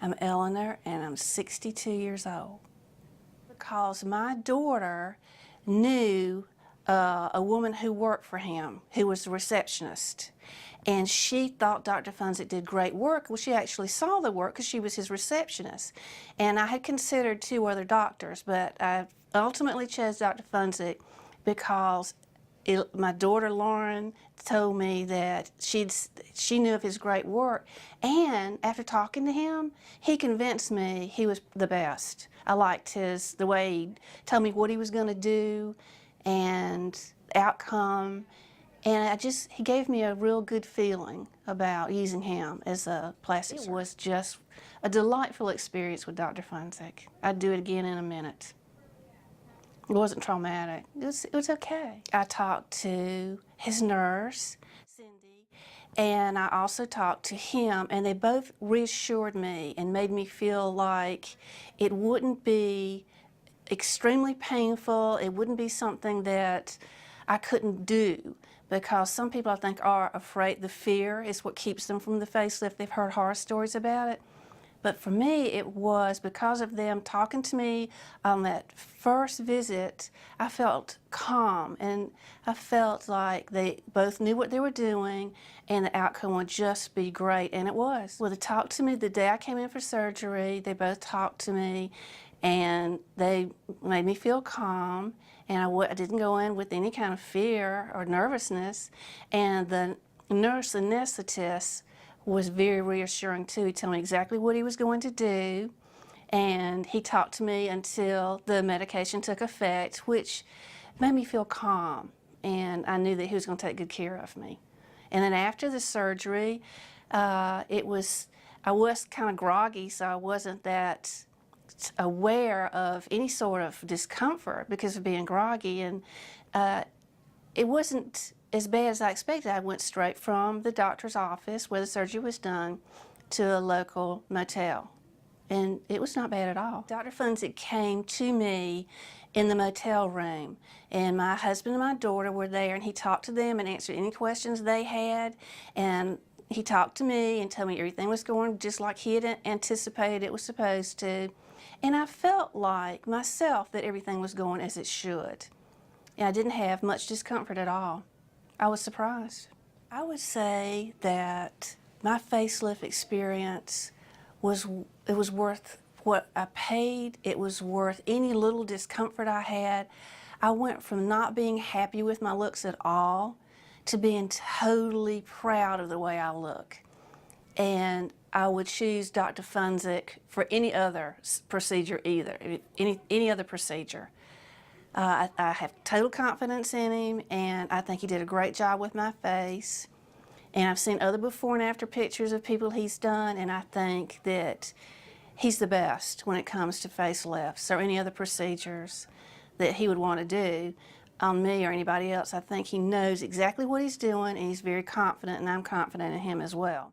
I'm Eleanor, and I'm 62 years old. Because my daughter knew a woman who worked for him, who was the receptionist, and she thought Dr. Funcik did great work. Well, she actually saw the work because she was his receptionist. And I had considered 2 other doctors, but I ultimately chose Dr. Funcik because my daughter Lauren told me that she knew of his great work, and after talking to him, he convinced me he was the best. I liked the way he told me what he was going to do and outcome, and he gave me a real good feeling about using him as a plastic surgeon. It was just a delightful experience with Dr. Funcik. I'd do it again in a minute. It wasn't traumatic. It was okay. I talked to his nurse, Cindy, and I also talked to him, and they both reassured me and made me feel like it wouldn't be extremely painful. It wouldn't be something that I couldn't do, because some people I think are afraid. The fear is what keeps them from the facelift. They've heard horror stories about it. But for me, it was because of them talking to me on that first visit. I felt calm, and I felt like they both knew what they were doing, and the outcome would just be great, and it was. Well, they talked to me the day I came in for surgery. They both talked to me, and they made me feel calm, and I didn't go in with any kind of fear or nervousness. And the nurse anesthetist was very reassuring too. He told me exactly what he was going to do, and he talked to me until the medication took effect, which made me feel calm, and I knew that he was going to take good care of me. And then after the surgery, I was kind of groggy, so I wasn't that aware of any sort of discomfort because of being groggy, and it wasn't as bad as I expected. I went straight from the doctor's office where the surgery was done to a local motel, and it was not bad at all. Dr. Funcik came to me in the motel room, and my husband and my daughter were there, and he talked to them and answered any questions they had, and he talked to me and told me everything was going just like he had anticipated it was supposed to, and I felt like myself that everything was going as it should, and I didn't have much discomfort at all. I was surprised. I would say that my facelift experience was worth what I paid. It was worth any little discomfort I had. I went from not being happy with my looks at all to being totally proud of the way I look. And I would choose Dr. Funcik for any other procedure either, any other procedure. I have total confidence in him, and I think he did a great job with my face. And I've seen other before and after pictures of people he's done, and I think that he's the best when it comes to facelifts or any other procedures that he would want to do on me or anybody else. I think he knows exactly what he's doing, and he's very confident, and I'm confident in him as well.